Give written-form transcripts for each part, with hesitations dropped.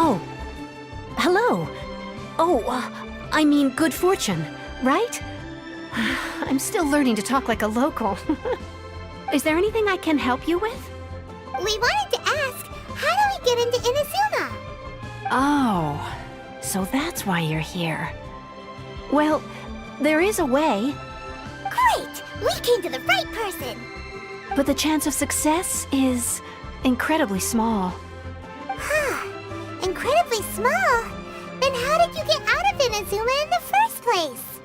Oh, hello. Oh, I mean good fortune, right? I'm still learning to talk like a local. Is there anything I can help you with? We wanted to ask, how do we get into Inazuma? Oh, so that's why you're here. Well, there is a way, Great! We came to the right person! but the chance of success is incredibly small. Incredibly small? Then how did you get out of Inazuma in the first place?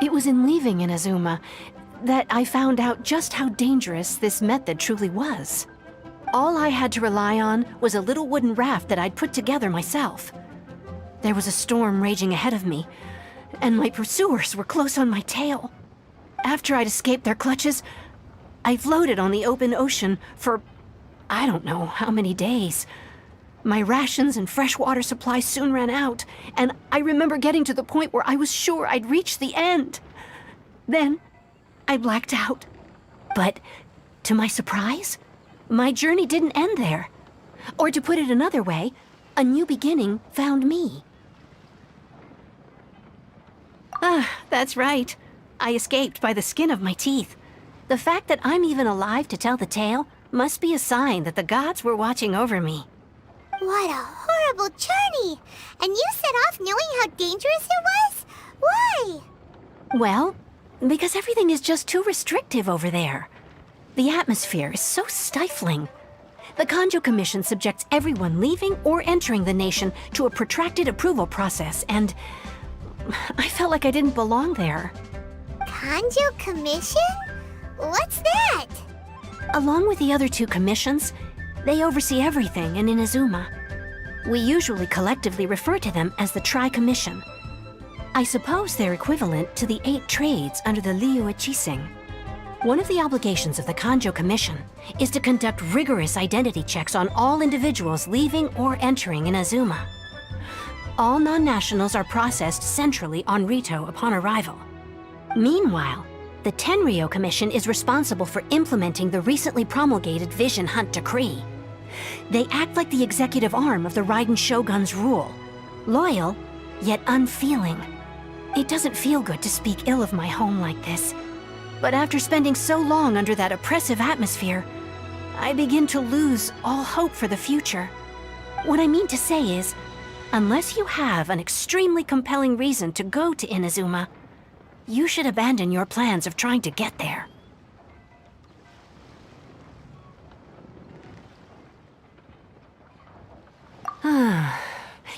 It was in leaving Inazuma that I found out just how dangerous this method truly was. All I had to rely on was a little wooden raft that I'd put together myself. There was a storm raging ahead of me, and my pursuers were close on my tail. After I'd escaped their clutches, I floated on the open ocean for I don't know how many days. My rations and fresh water supply soon ran out, and I remember getting to the point where I was sure I'd reached the end. Then, I blacked out. But, to my surprise, my journey didn't end there. Or to put it another way, a new beginning found me. That's right. I escaped by the skin of my teeth. The fact that I'm even alive to tell the tale must be a sign that the gods were watching over me. What a horrible journey! And you set off knowing how dangerous it was? Why? Well, because everything is just too restrictive over there. The atmosphere is so stifling. The Kanjo Commission subjects everyone leaving or entering the nation to a protracted approval process, and I felt like I didn't belong there. Kanjo Commission? What's that? Along with the other two commissions, they oversee everything in Inazuma. We usually collectively refer to them as the Tri-Commission. I suppose they're equivalent to the 8 trades under the Liu Chising. One of the obligations of the Kanjo Commission is to conduct rigorous identity checks on all individuals leaving or entering Inazuma. All non-nationals are processed centrally on Rito upon arrival. Meanwhile, the Tenryo Commission is responsible for implementing the recently promulgated Vision Hunt Decree. They act like the executive arm of the Raiden Shogun's rule. Loyal, yet unfeeling. It doesn't feel good to speak ill of my home like this. But after spending so long under that oppressive atmosphere, I begin to lose all hope for the future. What I mean to say is, unless you have an extremely compelling reason to go to Inazuma, you should abandon your plans of trying to get there.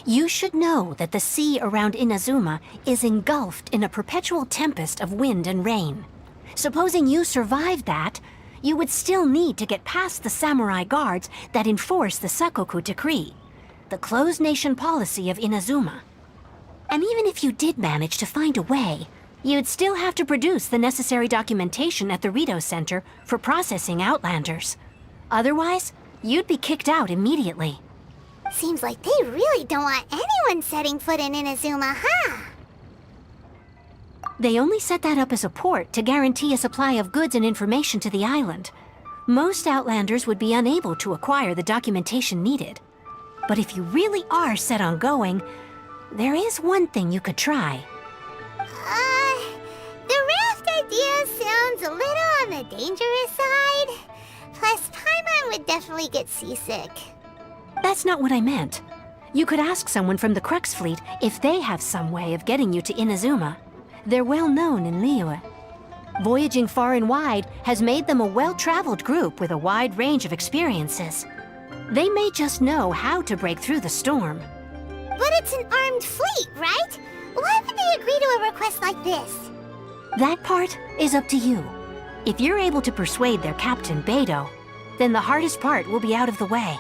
You should know that the sea around Inazuma is engulfed in a perpetual tempest of wind and rain. Supposing you survived that, you would still need to get past the samurai guards that enforce the Sakoku Decree, the closed nation policy of Inazuma. And even if you did manage to find a way, you'd still have to produce the necessary documentation at the Rito Center for processing Outlanders. Otherwise, you'd be kicked out immediately. Seems like they really don't want anyone setting foot in Inazuma, huh? They only set that up as a port to guarantee a supply of goods and information to the island. Most Outlanders would be unable to acquire the documentation needed. But if you really are set on going, there is one thing you could try. The raft idea sounds a little on the dangerous side. Plus, Paimon would definitely get seasick. That's not what I meant. You could ask someone from the Crux Fleet if they have some way of getting you to Inazuma. They're well known in Liyue. Voyaging far and wide has made them a well-traveled group with a wide range of experiences. They may just know how to break through the storm. But it's an armed fleet, right? Why would they agree to a request like this? That part is up to you. If you're able to persuade their captain, Beidou, then the hardest part will be out of the way.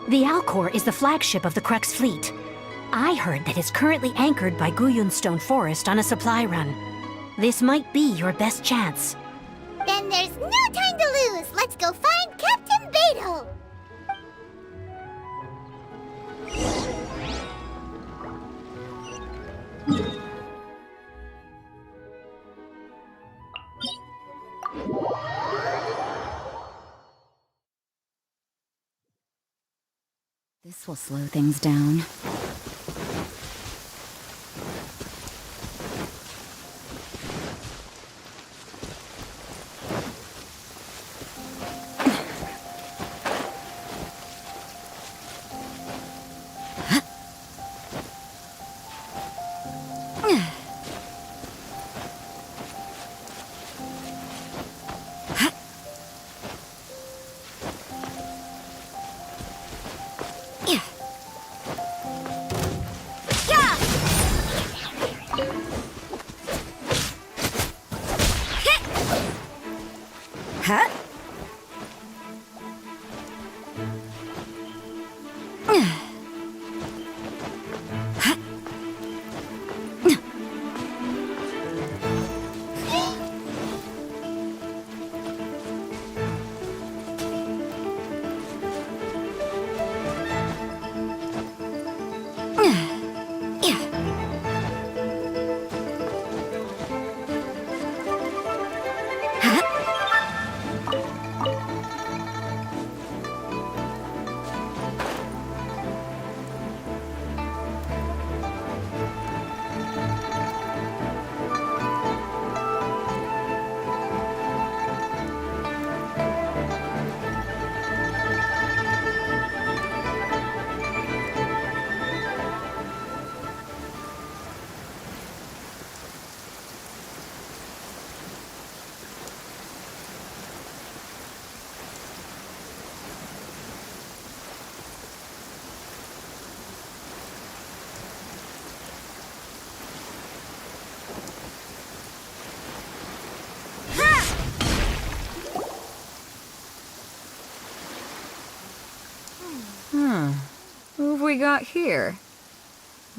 The Alcor is the flagship of the Crux Fleet. I heard that it's currently anchored by Guyunstone Forest on a supply run. This might be your best chance. Then there's no time to lose. Let's go find Captain Beidou. This will slow things down. Huh? Who have we got here?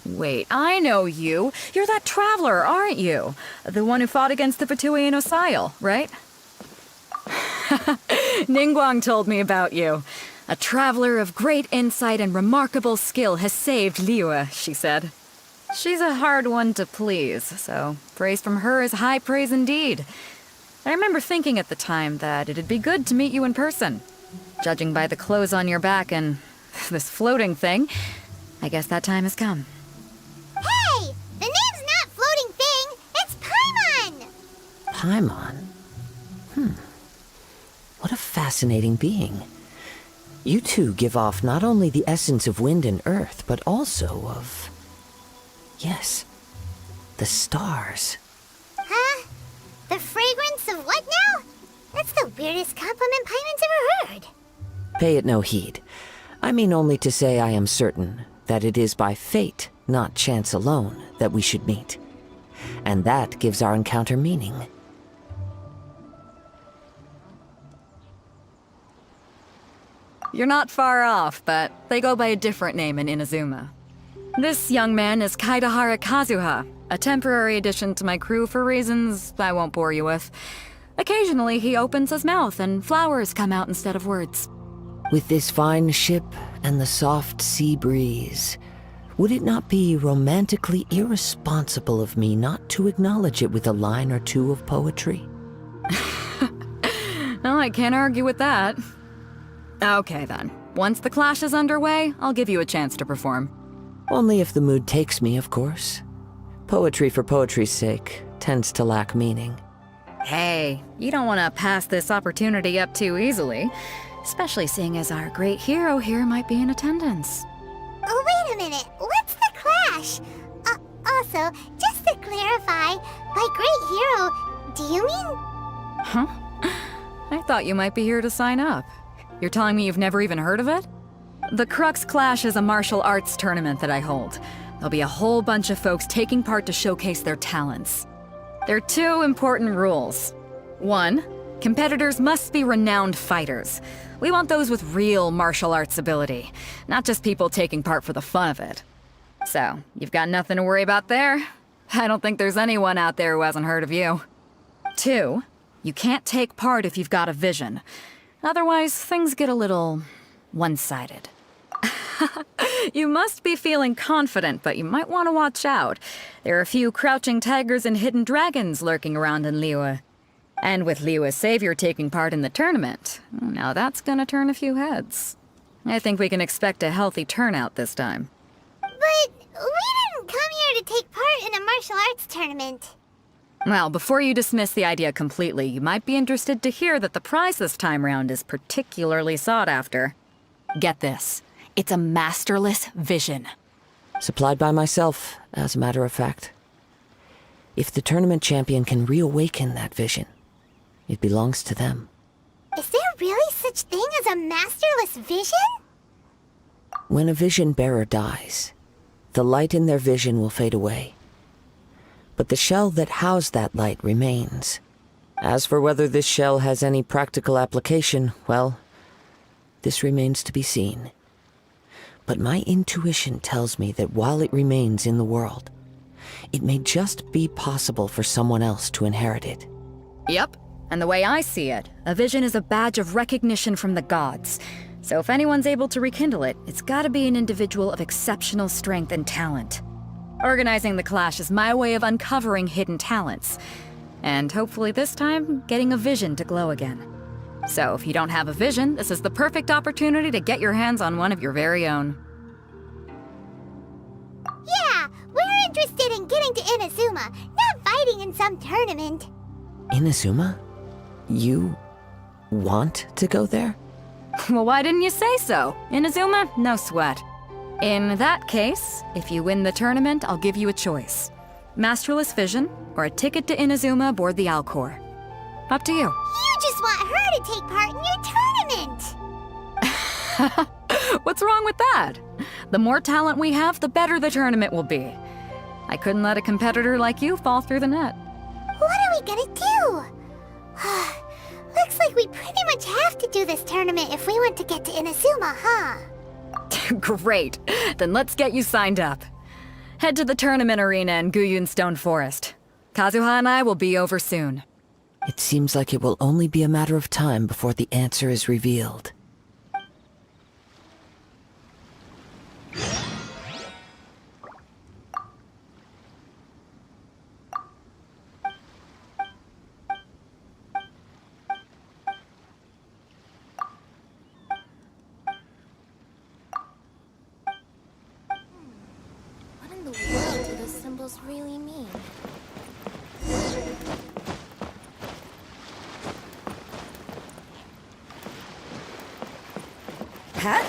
Wait, I know you. You're that traveler, aren't you? The one who fought against the Fatui Osile, right? Ningguang told me about you. A traveler of great insight and remarkable skill has saved Liyue, she said. She's a hard one to please, so praise from her is high praise indeed. I remember thinking at the time that it'd be good to meet you in person. Judging by the clothes on your back and this floating thing, I guess that time has come. Hey! The name's not Floating Thing, it's Paimon! Paimon? What a fascinating being. You two give off not only the essence of wind and earth, but also of... yes, the stars. Huh? The fragrance of what now? That's the weirdest compliment Paimon's ever heard. Pay it no heed. I mean only to say I am certain that it is by fate, not chance alone, that we should meet. And that gives our encounter meaning. You're not far off, but they go by a different name in Inazuma. This young man is Kaidahara Kazuha, a temporary addition to my crew for reasons I won't bore you with. Occasionally he opens his mouth and flowers come out instead of words. With this fine ship and the soft sea breeze, would it not be romantically irresponsible of me not to acknowledge it with a line or two of poetry? Well, I can't argue with that. Okay then. Once the clash is underway, I'll give you a chance to perform. Only if the mood takes me, of course. Poetry for poetry's sake tends to lack meaning. Hey, you don't want to pass this opportunity up too easily, especially seeing as our great hero here might be in attendance. Oh, wait a minute. What's the clash? Also, just to clarify, by great hero, do you mean... Huh? I thought you might be here to sign up. You're telling me you've never even heard of it? The Crux Clash is a martial arts tournament that I hold. There'll be a whole bunch of folks taking part to showcase their talents. There are two important rules. One, competitors must be renowned fighters. We want those with real martial arts ability, not just people taking part for the fun of it. So, you've got nothing to worry about there. I don't think there's anyone out there who hasn't heard of you. Two, you can't take part if you've got a vision. Otherwise, things get a little one-sided. You must be feeling confident, but you might want to watch out. There are a few crouching tigers and hidden dragons lurking around in Liyue. And with Liyue's savior taking part in the tournament, now that's gonna turn a few heads. I think we can expect a healthy turnout this time. But we didn't come here to take part in a martial arts tournament. Well, before you dismiss the idea completely, you might be interested to hear that the prize this time round is particularly sought after. Get this. It's a masterless vision. Supplied by myself, as a matter of fact. If the tournament champion can reawaken that vision, it belongs to them. Is there really such thing as a masterless vision? When a vision bearer dies, the light in their vision will fade away. But the shell that housed that light remains. As for whether this shell has any practical application, well, this remains to be seen. But my intuition tells me that while it remains in the world, it may just be possible for someone else to inherit it. Yep. And the way I see it, a vision is a badge of recognition from the gods. So if anyone's able to rekindle it, it's gotta be an individual of exceptional strength and talent. Organizing the clash is my way of uncovering hidden talents. And hopefully this time, getting a vision to glow again. So if you don't have a vision, this is the perfect opportunity to get your hands on one of your very own. Yeah, we're interested in getting to Inazuma, not fighting in some tournament. Inazuma? You want to go there? Well, why didn't you say so? Inazuma, no sweat. In that case, if you win the tournament, I'll give you a choice. Masterless Vision, or a ticket to Inazuma aboard the Alcor. Up to you. You just want her to take part in your tournament! What's wrong with that? The more talent we have, the better the tournament will be. I couldn't let a competitor like you fall through the net. What are we gonna do? Looks like we pretty much have to do this tournament if we want to get to Inazuma, huh? Great. Then let's get you signed up. Head to the tournament arena in Guyun Stone Forest. Kazuha and I will be over soon. It seems like it will only be a matter of time before the answer is revealed. What in the world do those symbols really mean? Hat?